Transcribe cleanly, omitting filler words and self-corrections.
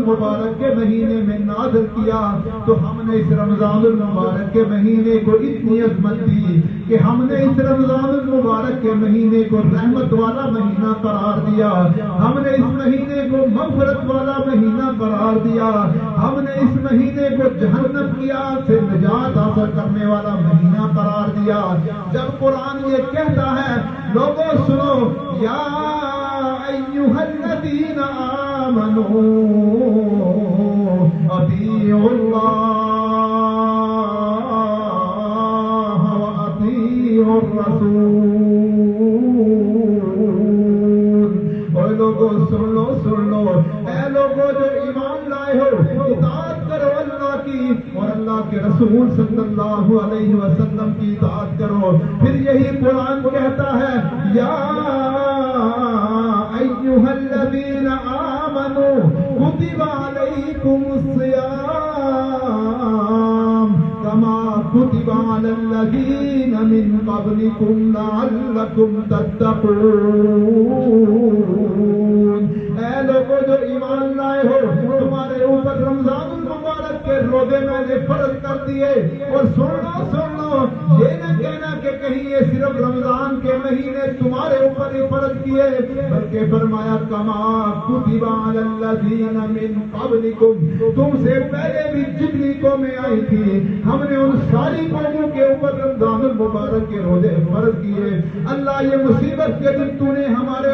المبارک کے مہینے میں نازل کیا تو ہم نے اس رمضان المبارک کے مہینے کو اتنی عظمت دی کہ ہم نے اس رمضان المبارک کے مہینے کو رحمت والا مہینہ قرار دیا، ہم نے اس مہینے کو مغفرت والا مہینہ قرار دیا، ہم نے اس مہینے کو جہنم کی آگ سے نجات حاصل کرنے والا مہینہ قرار دیا۔ جب قرآن یہ کہتا ہے لوگوں سنو، یا ایھا الذین آمنوا اطیعوا اللہ واطیعوا الرسول، اے لوگوں سن لو، اے لوگوں جو ایمان لائے ہو، اطاعت کرو اللہ کی اور اللہ کے رسول صلی اللہ علیہ وسلم کی اطاعت کرو۔ پھر یہی قرآن کہتا ہے یا ایھا الذین آمنوا کتب علیکم الصیام کما کتب علی الذین من قبلکم لعلکم تتقون۔ اے لوگوں جو ایمان لائے ہو، تمہارے اوپر رمضان المبارک کے روزے میں نے فرض کر دیے، اور سن لو یہ نہ کہنا کہ کہیں یہ صرف رمضان کے مہینے تمہارے اوپر ہی فرض کیے، بلکہ فرمایا کما کتب علی الذین من قبلکم، تم سے پہلے بھی جتنی قومیں آئی تھی ہم نے ان ساری قوموں کے اوپر رمضان المبارک کے روزے فرض کیے۔ اللہ یہ مصیبت کے دن تو نے ہمارے